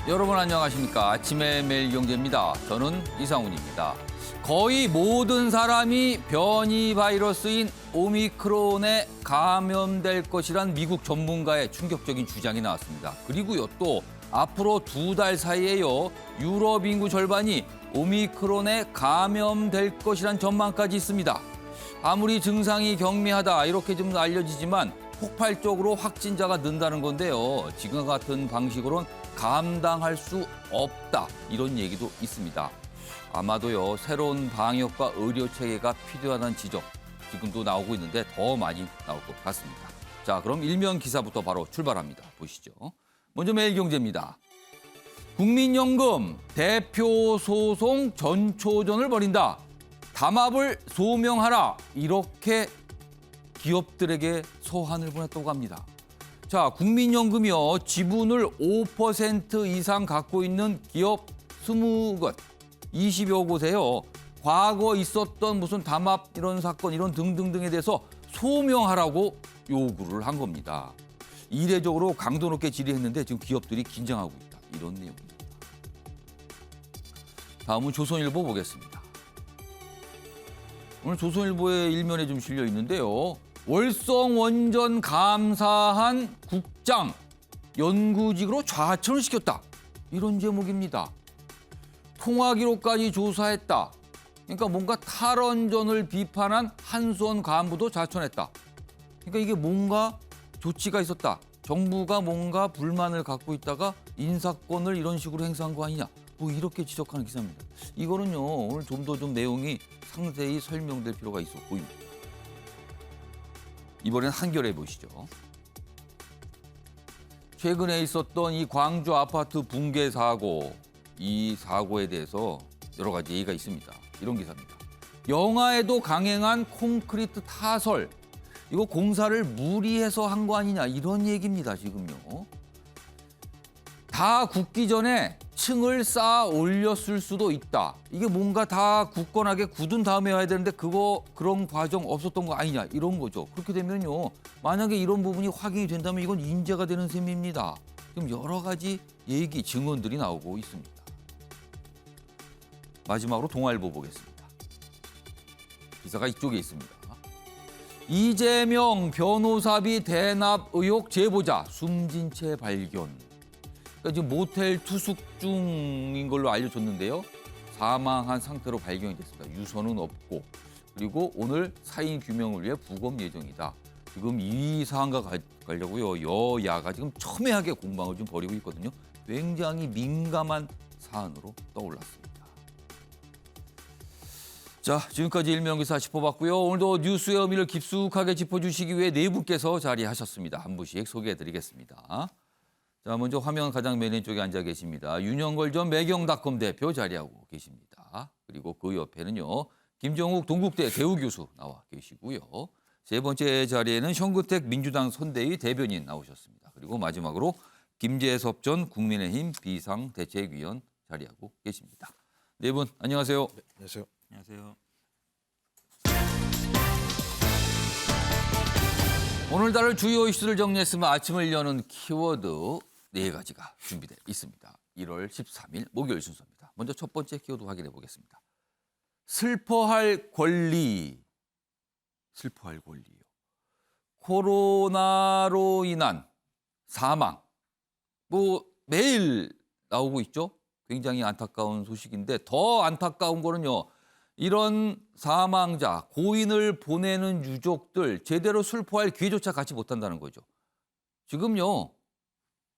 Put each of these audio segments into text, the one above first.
여러분 안녕하십니까. 아침의 매일경제입니다. 저는 이상훈입니다. 거의 모든 사람이 변이 바이러스인 오미크론에 감염될 것이란 미국 전문가의 충격적인 주장이 나왔습니다. 그리고요 또 앞으로 2달 사이에요 유럽 인구 절반이 오미크론에 감염될 것이란 전망까지 있습니다. 아무리 증상이 경미하다 이렇게 좀 알려지지만 폭발적으로 확진자가 는다는 건데요. 지금과 같은 방식으로는 감당할 수 없다 이런 얘기도 있습니다. 아마도요 새로운 방역과 의료 체계가 필요하다는 지적 지금도 나오고 있는데 더 많이 나올 것 같습니다. 자, 그럼 일면 기사부터 바로 출발합니다. 보시죠. 먼저 매일경제입니다. 국민연금 대표 소송 전초전을 벌인다. 담합을 소명하라. 이렇게 기업들에게 서한을 보냈다고 합니다. 자, 국민연금이요. 지분을 5% 이상 갖고 있는 기업 20곳, 20여 곳에요. 과거 있었던 무슨 담합 이런 사건 이런 등등등에 대해서 소명하라고 요구를 한 겁니다. 이례적으로 강도 높게 질의했는데 지금 기업들이 긴장하고 있다. 이런 내용입니다. 다음은 조선일보 보겠습니다. 오늘 조선일보의 일면에 좀 실려 있는데요. 월성 원전 감사한 국장 연구직으로 좌천을 시켰다. 이런 제목입니다. 통화 기록까지 조사했다. 그러니까 뭔가 탈원전을 비판한 한수원 간부도 좌천했다. 그러니까 이게 뭔가 조치가 있었다. 정부가 뭔가 불만을 갖고 있다가 인사권을 이런 식으로 행사한 거 아니냐. 뭐 이렇게 지적하는 기사입니다. 이거는요 오늘 좀 더 내용이 상세히 설명될 필요가 있어 보입니다. 이번엔 한겨레 보시죠. 최근에 있었던 이 광주 아파트 붕괴 사고, 이 사고에 대해서 여러 가지 얘기가 있습니다. 이런 기사입니다. 영하에도 강행한 콘크리트 타설, 이거 공사를 무리해서 한 거 아니냐 이런 얘기입니다. 지금요. 다 굳기 전에 층을 쌓아 올렸을 수도 있다. 이게 뭔가 다 굳건하게 굳은 다음에 해야 되는데 그런 과정 없었던 거 아니냐 이런 거죠. 그렇게 되면요. 만약에 이런 부분이 확인이 된다면 이건 인재가 되는 셈입니다. 지금 여러 가지 얘기, 증언들이 나오고 있습니다. 마지막으로 동아일보 보겠습니다. 기사가 이쪽에 있습니다. 이재명 변호사비 대납 의혹 제보자 숨진 채 발견. 그러니까 지금 모텔 투숙 중인 걸로 알려졌는데요. 사망한 상태로 발견이 됐습니다. 유서는 없고 그리고 오늘 사인 규명을 위해 부검 예정이다. 지금 이 사안과 관련하고요. 여야가 지금 첨예하게 공방을 좀 벌이고 있거든요. 굉장히 민감한 사안으로 떠올랐습니다. 자, 지금까지 일명기사 짚어봤고요. 오늘도 뉴스의 의미를 깊숙하게 짚어주시기 위해 네 분께서 자리하셨습니다. 한 분씩 소개해드리겠습니다. 자, 먼저 화면 가장 맨 왼쪽에 앉아 계십니다. 윤영걸 전 매경닷컴 대표 자리하고 계십니다. 그리고 그 옆에는요. 김정욱 동국대 대우교수 나와 계시고요. 세 번째 자리에는 현근택 민주당 선대위 대변인 나오셨습니다. 그리고 마지막으로 김재섭 전 국민의힘 비상대책위원 자리하고 계십니다. 네 분 안녕하세요. 네, 안녕하세요. 안녕하세요. 오늘 다룰 주요 이슈를 정리했으면 아침을 여는 키워드 네 가지가 준비되어 있습니다. 1월 13일 목요일 순서입니다. 먼저 첫 번째 키워드 확인해 보겠습니다. 슬퍼할 권리. 슬퍼할 권리요. 코로나로 인한 사망. 뭐 매일 나오고 있죠. 굉장히 안타까운 소식인데 더 안타까운 거는요. 이런 사망자, 고인을 보내는 유족들 제대로 슬퍼할 기회조차 갖지 못한다는 거죠. 지금요.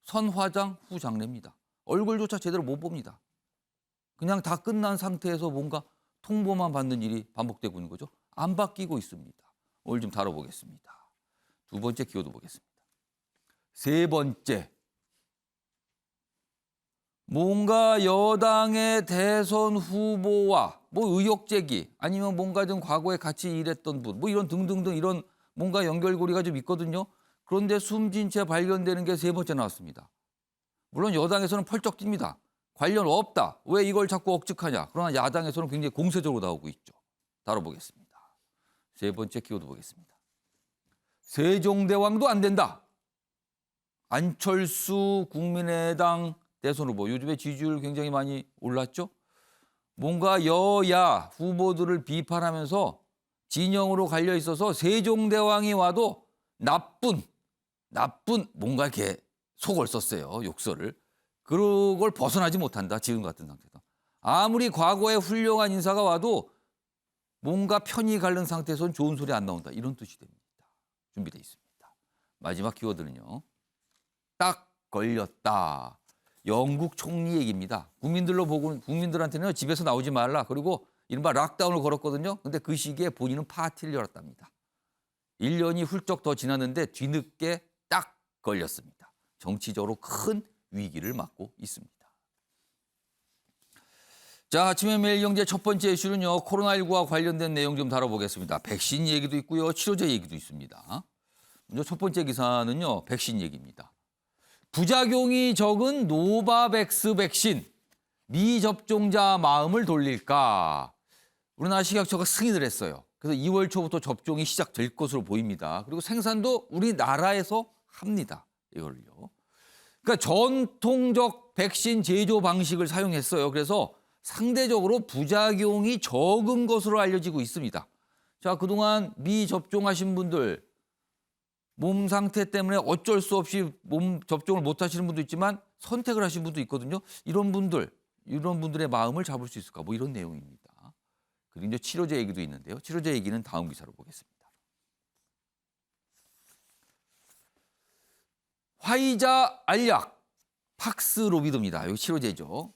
선화장 후장례입니다. 얼굴조차 제대로 못 봅니다. 그냥 다 끝난 상태에서 뭔가 통보만 받는 일이 반복되고 있는 거죠. 안 바뀌고 있습니다. 오늘 좀 다뤄보겠습니다. 두 번째 키워드 보겠습니다. 세 번째. 뭔가 여당의 대선 후보와 뭐 의혹 제기 아니면 뭔가 좀 과거에 같이 일했던 분 뭐 이런 등등등 이런 뭔가 연결고리가 좀 있거든요. 그런데 숨진 채 발견되는 게 세 번째 나왔습니다. 물론 여당에서는 펄쩍 뜁니다. 관련 없다. 왜 이걸 자꾸 억측하냐. 그러나 야당에서는 굉장히 공세적으로 나오고 있죠. 다뤄보겠습니다. 세 번째 키워드 보겠습니다. 세종대왕도 안 된다. 안철수 국민의당 대선 후보 요즘에 지지율 굉장히 많이 올랐죠. 뭔가 여야 후보들을 비판하면서 진영으로 갈려 있어서 세종대왕이 와도 나쁜 뭔가 이렇게 속을 썼어요. 욕설을. 그걸 벗어나지 못한다. 지금 같은 상태에서. 아무리 과거에 훌륭한 인사가 와도 뭔가 편이 갈른 상태에서는 좋은 소리 안 나온다. 이런 뜻이 됩니다. 준비되어 있습니다. 마지막 키워드는요. 딱 걸렸다. 영국 총리 얘기입니다. 국민들한테는 집에서 나오지 말라. 그리고 이른바 락다운을 걸었거든요. 근데 그 시기에 본인은 파티를 열었답니다. 1년이 훌쩍 더 지났는데 뒤늦게 딱 걸렸습니다. 정치적으로 큰 위기를 맞고 있습니다. 자, 아침에 매일 경제 첫 번째 이슈는요. 코로나19와 관련된 내용 좀 다뤄보겠습니다. 백신 얘기도 있고요. 치료제 얘기도 있습니다. 먼저 첫 번째 기사는요. 백신 얘기입니다. 부작용이 적은 노바백스 백신. 미접종자 마음을 돌릴까? 우리나라 식약처가 승인을 했어요. 그래서 2월 초부터 접종이 시작될 것으로 보입니다. 그리고 생산도 우리나라에서 합니다. 이걸요. 그러니까 전통적 백신 제조 방식을 사용했어요. 그래서 상대적으로 부작용이 적은 것으로 알려지고 있습니다. 자, 그동안 미접종하신 분들, 몸 상태 때문에 어쩔 수 없이 몸 접종을 못 하시는 분도 있지만 선택을 하신 분도 있거든요. 이런 분들의 마음을 잡을 수 있을까? 뭐 이런 내용입니다. 그리고 이제 치료제 얘기도 있는데요. 치료제 얘기는 다음 기사로 보겠습니다. 화이자 알약, 팍스로비드입니다. 이거 치료제죠.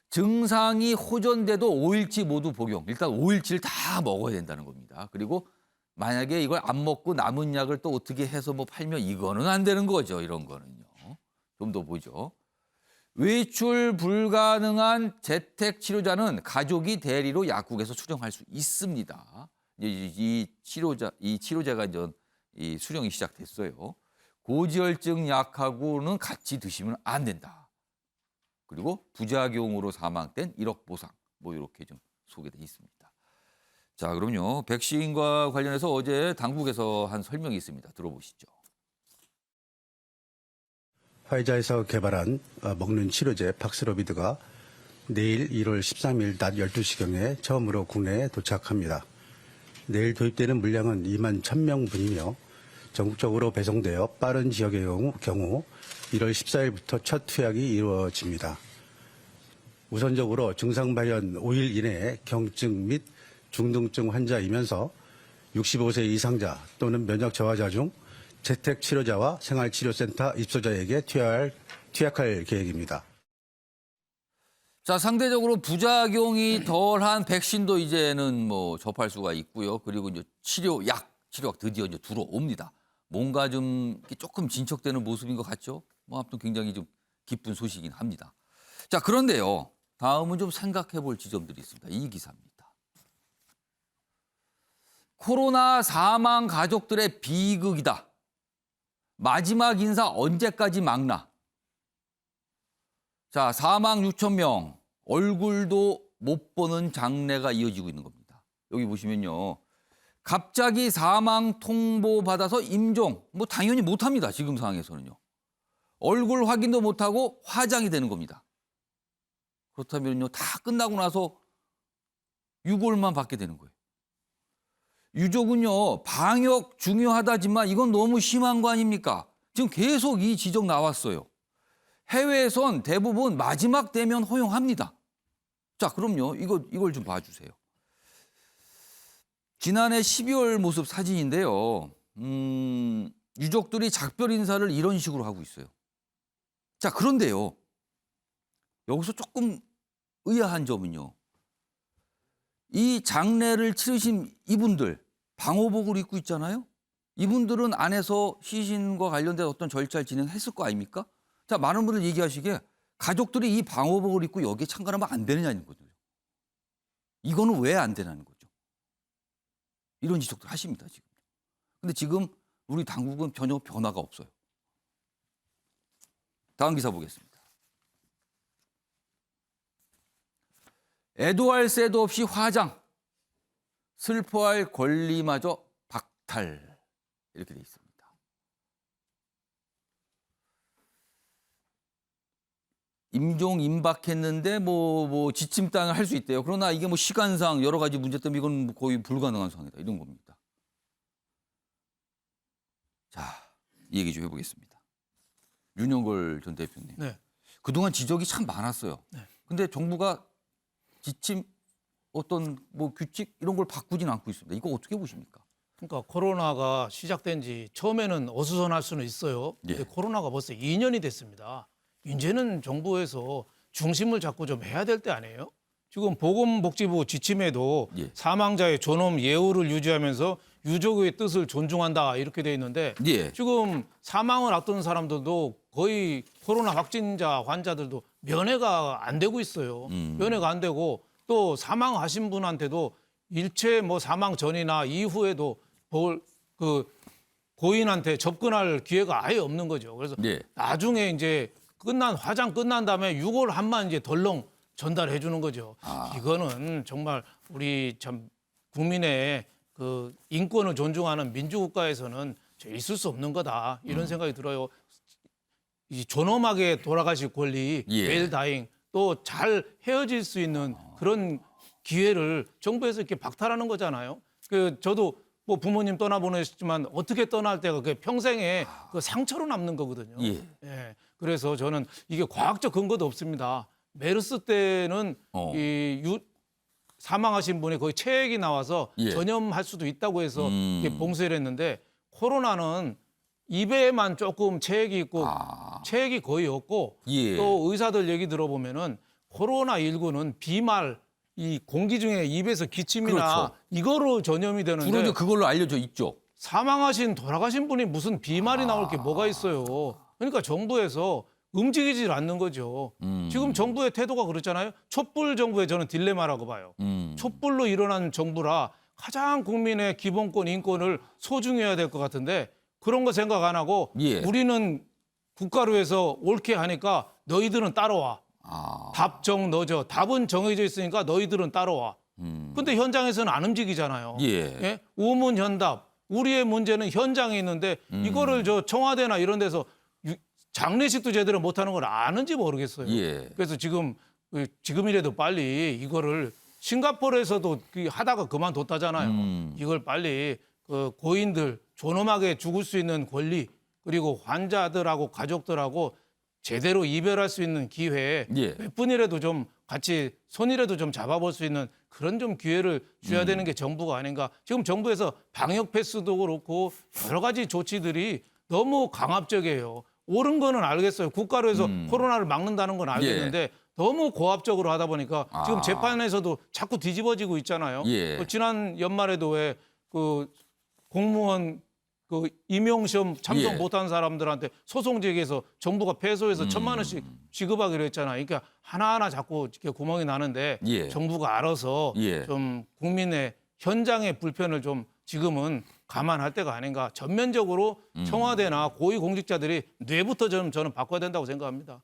증상이 호전돼도 5일치 모두 복용. 일단 5일치를 다 먹어야 된다는 겁니다. 그리고 만약에 이걸 안 먹고 남은 약을 또 어떻게 해서 뭐 팔면 이거는 안 되는 거죠. 이런 거는요. 좀 더 보죠. 외출 불가능한 재택 치료자는 가족이 대리로 약국에서 수령할 수 있습니다. 이 치료제가 이제 이 수령이 시작됐어요. 고지혈증 약하고는 같이 드시면 안 된다. 그리고 부작용으로 사망된 1억 보상 뭐 이렇게 좀 소개돼 있습니다. 자, 그럼요. 백신과 관련해서 어제 당국에서 한 설명이 있습니다. 들어보시죠. 화이자에서 개발한 먹는 치료제 팍스로비드가 내일 1월 13일 낮 12시경에 처음으로 국내에 도착합니다. 내일 도입되는 물량은 2만 1,000명분이며 전국적으로 배송되어 빠른 지역의 경우 1월 14일부터 첫 투약이 이루어집니다. 우선적으로 증상 발현 5일 이내에 경증 및 중등증 환자이면서 65세 이상자 또는 면역 저하자 중 재택 치료자와 생활치료센터 입소자에게 투약할 계획입니다. 자, 상대적으로 부작용이 덜한 백신도 이제는 뭐 접할 수가 있고요. 그리고 이제 치료약 드디어 이제 들어옵니다. 뭔가 좀 조금 진척되는 모습인 것 같죠? 뭐 아무튼 굉장히 좀 기쁜 소식이긴 합니다. 자, 그런데요. 다음은 좀 생각해 볼 지점들이 있습니다. 이 기사입니다. 코로나 사망 가족들의 비극이다. 마지막 인사 언제까지 막나? 자, 사망 6천 명, 얼굴도 못 보는 장례가 이어지고 있는 겁니다. 여기 보시면요. 갑자기 사망 통보받아서 임종, 뭐 당연히 못합니다. 지금 상황에서는요. 얼굴 확인도 못하고 화장이 되는 겁니다. 그렇다면요. 다 끝나고 나서 유골만 받게 되는 거예요. 유족은요. 방역 중요하다지만 이건 너무 심한 거 아닙니까? 지금 계속 이 지적 나왔어요. 해외에선 대부분 마지막 되면 허용합니다. 자, 그럼요. 이걸 좀 봐주세요. 지난해 12월 모습 사진인데요. 유족들이 작별 인사를 이런 식으로 하고 있어요. 자, 그런데요. 여기서 조금 의아한 점은요. 이 장례를 치르신 이분들 방호복을 입고 있잖아요. 이분들은 안에서 시신과 관련된 어떤 절차를 진행했을 거 아닙니까? 자, 많은 분들 얘기하시기에 가족들이 이 방호복을 입고 여기에 참가하면 안 되느냐는 거죠. 이거는 왜 안 되냐는 거죠. 이런 지적들 하십니다, 지금. 근데 지금 우리 당국은 전혀 변화가 없어요. 다음 기사 보겠습니다. 애도할 새도 없이 화장, 슬퍼할 권리마저 박탈 이렇게 돼 있습니다. 임종 임박했는데 뭐 지침당을 할 수 있대요. 그러나 이게 뭐 시간상 여러 가지 문제 때문에 이건 거의 불가능한 상황이다. 이런 겁니다. 자, 이 얘기 좀 해보겠습니다. 윤영걸 전 대표님. 네. 그동안 지적이 참 많았어요. 네. 근데 정부가 지침 어떤 뭐 규칙 이런 걸 바꾸진 않고 있습니다. 이거 어떻게 보십니까? 그러니까 코로나가 시작된 지 처음에는 어수선할 수는 있어요. 예. 근데 코로나가 벌써 2년이 됐습니다. 이제는 정부에서 중심을 잡고 좀 해야 될 때 아니에요? 지금 보건복지부 지침에도 예. 사망자의 존엄 예우를 유지하면서 유족의 뜻을 존중한다 이렇게 돼 있는데 예. 지금 사망을 앞두는 사람들도 거의 코로나 확진자 환자들도 면회가 안 되고 있어요. 면회가 안 되고 또 사망하신 분한테도 일체 뭐 사망 전이나 이후에도 그 고인한테 접근할 기회가 아예 없는 거죠. 그래서 예. 나중에 이제 화장 끝난 다음에 6월 한만 이제 덜렁 전달해 주는 거죠. 이거는 정말 우리 참 국민의 그 인권을 존중하는 민주국가에서는 있을 수 없는 거다 이런 생각이 들어요. 이 존엄하게 돌아가실 권리, 예. 웰다잉 또 잘 헤어질 수 있는 그런 기회를 정부에서 이렇게 박탈하는 거잖아요. 그 저도 뭐 부모님 떠나보내셨지만 어떻게 떠날 때가 그 평생에 그 상처로 남는 거거든요. 예. 예. 그래서 저는 이게 과학적 근거도 없습니다. 메르스 때는 사망하신 분이 거의 체액이 나와서 예. 전염할 수도 있다고 해서 이게 봉쇄를 했는데 코로나는 입에만 조금 체액이 있고 체액이 거의 없고 예. 또 의사들 얘기 들어보면은 코로나19는 비말 이 공기 중에 입에서 기침이나 그렇죠. 이거로 전염이 되는데 주로 이제 그걸로 알려져 있죠. 돌아가신 분이 무슨 비말이 나올 게 뭐가 있어요. 그러니까 정부에서 움직이질 않는 거죠. 지금 정부의 태도가 그렇잖아요. 촛불 정부의 저는 딜레마라고 봐요. 촛불로 일어난 정부라 가장 국민의 기본권, 인권을 소중해야 될 것 같은데 그런 거 생각 안 하고 예. 우리는 국가로 해서 옳게 하니까 너희들은 따라와. 답 정 너죠. 답은 정해져 있으니까 너희들은 따라와. 근데 현장에서는 안 움직이잖아요. 예. 우문현답. 우리의 문제는 현장에 있는데 이거를 저 청와대나 이런 데서 장례식도 제대로 못하는 걸 아는지 모르겠어요. 예. 그래서 지금이라도 빨리 이거를 싱가포르에서도 하다가 그만뒀다잖아요. 이걸 빨리 그 고인들 존엄하게 죽을 수 있는 권리 그리고 환자들하고 가족들하고 제대로 이별할 수 있는 기회 예. 몇 분이라도 좀 같이 손이라도 좀 잡아볼 수 있는 그런 좀 기회를 줘야 되는 게 정부가 아닌가. 지금 정부에서 방역 패스도 그렇고 여러 가지 조치들이 너무 강압적이에요. 옳은 거는 알겠어요. 국가로 해서 코로나를 막는다는 건 알겠는데 너무 고압적으로 하다 보니까 지금 재판에서도 자꾸 뒤집어지고 있잖아요. 예. 지난 연말에도 왜 그 공무원 그 임용시험 참석 예. 못한 사람들한테 소송 제기해서 정부가 패소해서 1,000만 원씩 지급하기로 했잖아요. 그러니까 하나하나 자꾸 이렇게 구멍이 나는데 예. 정부가 알아서 예. 좀 국민의 현장의 불편을 좀 지금은 감안할 때가 아닌가. 전면적으로 청와대나 고위공직자들이 뇌부터 저는 바꿔야 된다고 생각합니다.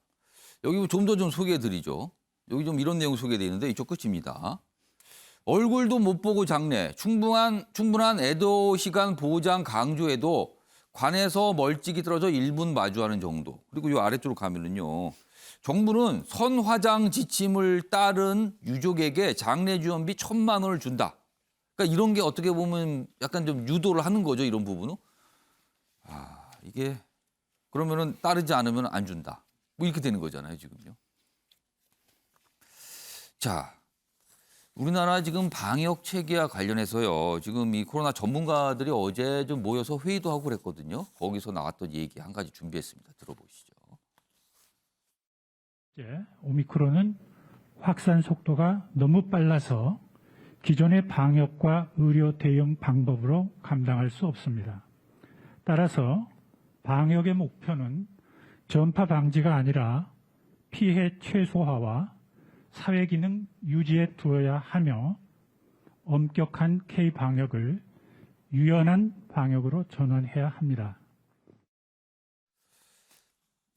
여기 좀 더 좀 소개해드리죠. 여기 좀 이런 내용 소개되어 있는데 이쪽 끝입니다. 얼굴도 못 보고 장례, 충분한 애도 시간 보장 강조해도 관에서 멀찍이 떨어져 1분 마주하는 정도. 그리고 이 아래쪽으로 가면은요. 정부는 선화장 지침을 따른 유족에게 장례 지원비 1,000만 원을 준다. 그러니까 이런 게 어떻게 보면 약간 좀 유도를 하는 거죠. 이런 부분은. 이게 그러면은 따르지 않으면 안 준다. 뭐 이렇게 되는 거잖아요. 지금요. 자. 우리나라 지금 방역 체계와 관련해서요. 지금 이 코로나 전문가들이 어제 좀 모여서 회의도 하고 그랬거든요. 거기서 나왔던 얘기 한 가지 준비했습니다. 들어보시죠. 오미크론은 확산 속도가 너무 빨라서 기존의 방역과 의료 대응 방법으로 감당할 수 없습니다. 따라서 방역의 목표는 전파 방지가 아니라 피해 최소화와 사회기능 유지에 두어야 하며 엄격한 K-방역을 유연한 방역으로 전환해야 합니다.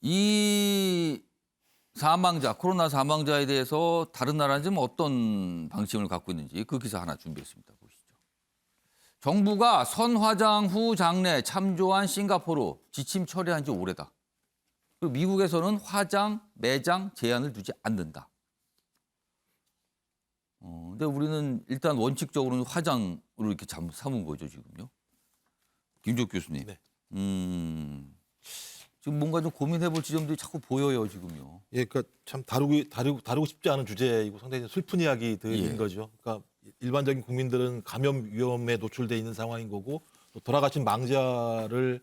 이 코로나 사망자에 대해서 다른 나라는 지금 어떤 방침을 갖고 있는지 그 기사 하나 준비했습니다. 보시죠. 정부가 선화장 후 장례 참조한 싱가포르 지침 처리한 지 오래다. 그리고 미국에서는 화장, 매장 제한을 두지 않는다. 근데 우리는 일단 원칙적으로는 화장으로 이렇게 삼은 거죠, 지금요. 김종 교수님. 네. 지금 뭔가 좀 고민해 볼 지점들이 자꾸 보여요, 지금요. 예, 그러니까 참 다루고 싶지 않은 주제이고 상당히 슬픈 이야기들인 예. 거죠. 그러니까 일반적인 국민들은 감염 위험에 노출돼 있는 상황인 거고 또 돌아가신 망자를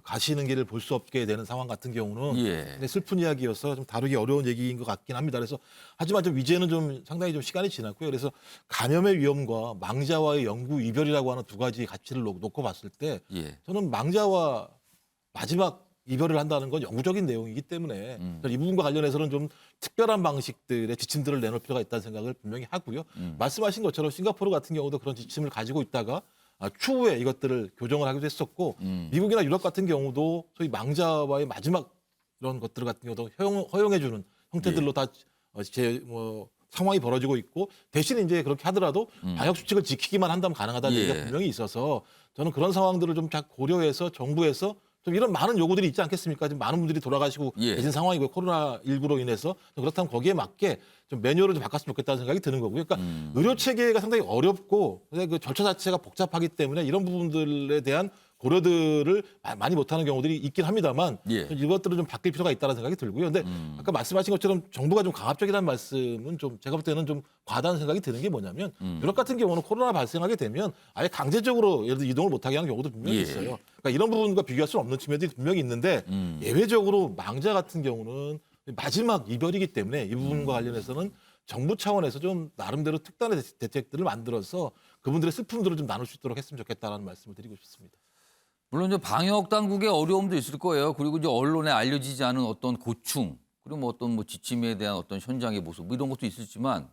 가시는 길을 볼 수 없게 되는 상황 같은 경우는 예. 굉장히 슬픈 이야기여서 좀 다루기 어려운 얘기인 것 같긴 합니다. 그래서 하지만 좀 이제는 좀 상당히 좀 시간이 지났고요. 그래서 감염의 위험과 망자와의 영구 이별이라고 하는 두 가지 가치를 놓고 봤을 때 예. 저는 망자와 마지막 이별을 한다는 건 영구적인 내용이기 때문에 이 부분과 관련해서는 좀 특별한 방식들의 지침들을 내놓을 필요가 있다는 생각을 분명히 하고요. 말씀하신 것처럼 싱가포르 같은 경우도 그런 지침을 가지고 있다가 추후에 이것들을 교정을 하기도 했었고 미국이나 유럽 같은 경우도 소위 망자와의 마지막 이런 것들 같은 경우도 허용해주는 형태들로 다 상황이 벌어지고 있고 대신 이제 그렇게 하더라도 방역 수칙을 지키기만 한다면 가능하다는 예. 얘기가 분명히 있어서 저는 그런 상황들을 좀 잘 고려해서 정부에서 좀 이런 많은 요구들이 있지 않겠습니까? 지금 많은 분들이 돌아가시고 예. 계신 상황이고 코로나19로 인해서 그렇다면 거기에 맞게 좀 매뉴얼을 좀 바꿨으면 좋겠다는 생각이 드는 거고요. 그러니까 의료 체계가 상당히 어렵고 그 절차 자체가 복잡하기 때문에 이런 부분들에 대한 고려들을 많이 못하는 경우들이 있긴 합니다만 예. 이것들은 좀 바뀔 필요가 있다는 생각이 들고요. 근데 아까 말씀하신 것처럼 정부가 좀 강압적이라는 말씀은 좀 제가 볼 때는 좀 과다한 생각이 드는 게 뭐냐면 유럽 같은 경우는 코로나 발생하게 되면 아예 강제적으로 예를 들어 이동을 못하게 하는 경우도 분명히 예. 있어요. 그러니까 이런 부분과 비교할 수는 없는 측면들이 분명히 있는데 예외적으로 망자 같은 경우는 마지막 이별이기 때문에 이 부분과 관련해서는 정부 차원에서 좀 나름대로 특단의 대책들을 만들어서 그분들의 슬픔들을 좀 나눌 수 있도록 했으면 좋겠다라는 말씀을 드리고 싶습니다. 물론 이제 방역 당국의 어려움도 있을 거예요. 그리고 이제 언론에 알려지지 않은 어떤 고충, 그리고 뭐 어떤 뭐 지침에 대한 어떤 현장의 모습 뭐 이런 것도 있었지만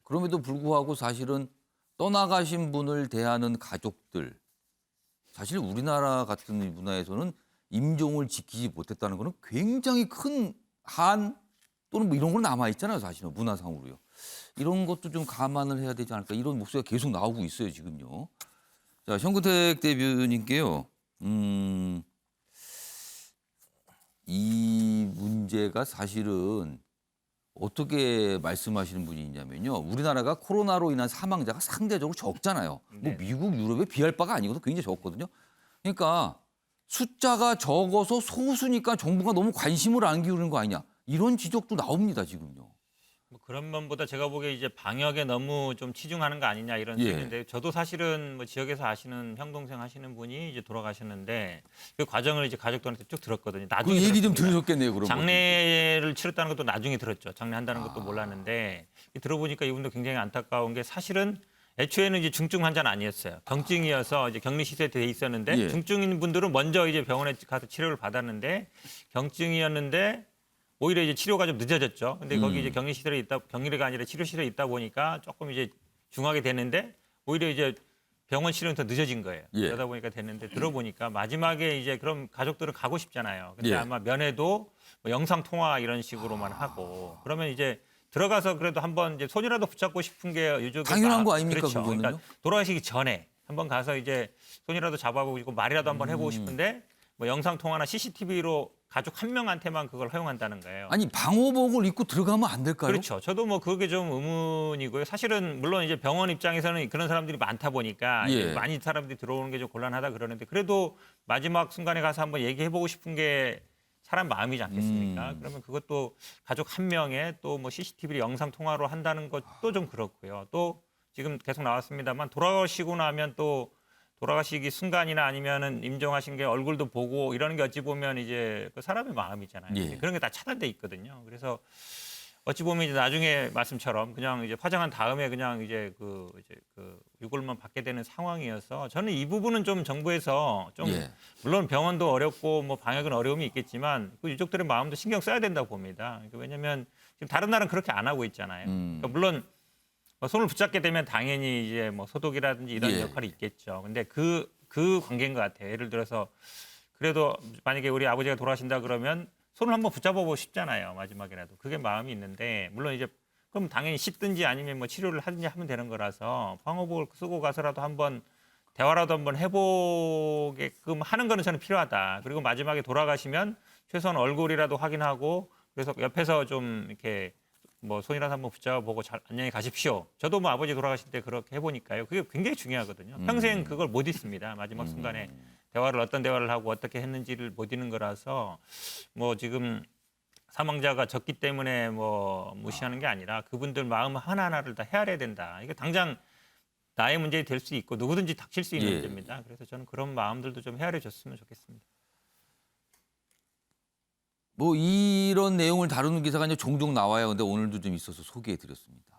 그럼에도 불구하고 사실은 떠나가신 분을 대하는 가족들, 사실 우리나라 같은 문화에서는 임종을 지키지 못했다는 거는 굉장히 큰 한 또는 뭐 이런 건 남아 있잖아요, 사실은 문화상으로요. 이런 것도 좀 감안을 해야 되지 않을까 이런 목소리가 계속 나오고 있어요, 지금요. 자, 현근택 대변인께요. 이 문제가 사실은 어떻게 말씀하시는 분이 있냐면요. 우리나라가 코로나로 인한 사망자가 상대적으로 적잖아요. 뭐 미국, 유럽에 비할 바가 아니거든. 굉장히 적거든요. 그러니까 숫자가 적어서 소수니까 정부가 너무 관심을 안 기울이는 거 아니냐. 이런 지적도 나옵니다, 지금요. 뭐 그런 면보다 제가 보기에 이제 방역에 너무 좀 치중하는 거 아니냐 이런 예. 얘기인데 저도 사실은 뭐 지역에서 아시는 형 동생 하시는 분이 이제 돌아가셨는데 그 과정을 이제 가족들한테 쭉 들었거든요. 그 나중에 얘기 좀 들었습니다. 들으셨겠네요, 그럼. 장례를 치렀다는 것도 나중에 들었죠. 장례한다는 것도 몰랐는데 들어보니까 이분도 굉장히 안타까운 게 사실은 애초에는 이제 중증 환자는 아니었어요. 경증이어서 이제 격리 시설에 돼 있었는데 예. 중증인 분들은 먼저 이제 병원에 가서 치료를 받았는데 경증이었는데 오히려 이제 치료가 좀 늦어졌죠. 근데 거기 이제 격리 시설에 있다, 격리가 아니라 치료 시설에 있다 보니까 조금 이제 중하게 됐는데 오히려 이제 병원 치료는 더 늦어진 거예요. 예. 그러다 보니까 됐는데 들어보니까 마지막에 이제 그럼 가족들은 가고 싶잖아요. 근데 예. 아마 면회도 뭐 영상 통화 이런 식으로만 하고 그러면 이제 들어가서 그래도 한번 이제 손이라도 붙잡고 싶은 게 유족의 당연한 마음. 거 아닙니까, 그렇죠. 그거는요? 그러니까 돌아가시기 전에 한번 가서 이제 손이라도 잡아보고 말이라도 한번 해보고 싶은데 뭐 영상 통화나 CCTV로 가족 한 명한테만 그걸 허용한다는 거예요. 아니, 방호복을 입고 들어가면 안 될까요? 그렇죠. 저도 뭐 그게 좀 의문이고요. 사실은 물론 이제 병원 입장에서는 그런 사람들이 많다 보니까 예. 많이 사람들이 들어오는 게 좀 곤란하다 그러는데 그래도 마지막 순간에 가서 한번 얘기해보고 싶은 게 사람 마음이지 않겠습니까? 그러면 그것도 가족 한 명에 또 뭐 CCTV 영상 통화로 한다는 것도 좀 그렇고요. 또 지금 계속 나왔습니다만 돌아가시고 나면 또 돌아가시기 순간이나 아니면은 임종하신 게 얼굴도 보고 이러는 게 어찌 보면 이제 그 사람의 마음이잖아요. 예. 그런 게 다 차단돼 있거든요. 그래서 어찌 보면 이제 나중에 말씀처럼 그냥 이제 화장한 다음에 그냥 이제 그 유골만 받게 되는 상황이어서 저는 이 부분은 좀 정부에서 좀 예. 물론 병원도 어렵고 뭐 방역은 어려움이 있겠지만 그 유족들의 마음도 신경 써야 된다고 봅니다. 그러니까 왜냐하면 지금 다른 나라는 그렇게 안 하고 있잖아요. 그러니까 물론 손을 붙잡게 되면 당연히 이제 뭐 소독이라든지 이런 예. 역할이 있겠죠. 근데 그 관계인 것 같아요. 예를 들어서 그래도 만약에 우리 아버지가 돌아가신다 그러면 손을 한번 붙잡아보고 싶잖아요. 마지막이라도. 그게 마음이 있는데 물론 이제 그럼 당연히 씻든지 아니면 뭐 치료를 하든지 하면 되는 거라서 방호복을 쓰고 가서라도 한번 대화라도 한번 해보게끔 하는 거는 저는 필요하다. 그리고 마지막에 돌아가시면 최소한 얼굴이라도 확인하고 그래서 옆에서 좀 이렇게 뭐 손이라도 한번 붙잡아보고 잘 안녕히 가십시오. 저도 뭐 아버지 돌아가실 때 그렇게 해보니까요. 그게 굉장히 중요하거든요. 평생 그걸 못 잊습니다. 마지막 순간에 어떤 대화를 하고 어떻게 했는지를 못 잊는 거라서 뭐 지금 사망자가 적기 때문에 뭐 무시하는 게 아니라 그분들 마음 하나하나를 다 헤아려야 된다. 이게 당장 나의 문제 될 수 있고 누구든지 닥칠 수 있는 예. 문제입니다. 그래서 저는 그런 마음들도 좀 헤아려줬으면 좋겠습니다. 뭐 이런 내용을 다루는 기사가 이제 종종 나와요. 근데 오늘도 좀 있어서 소개해드렸습니다.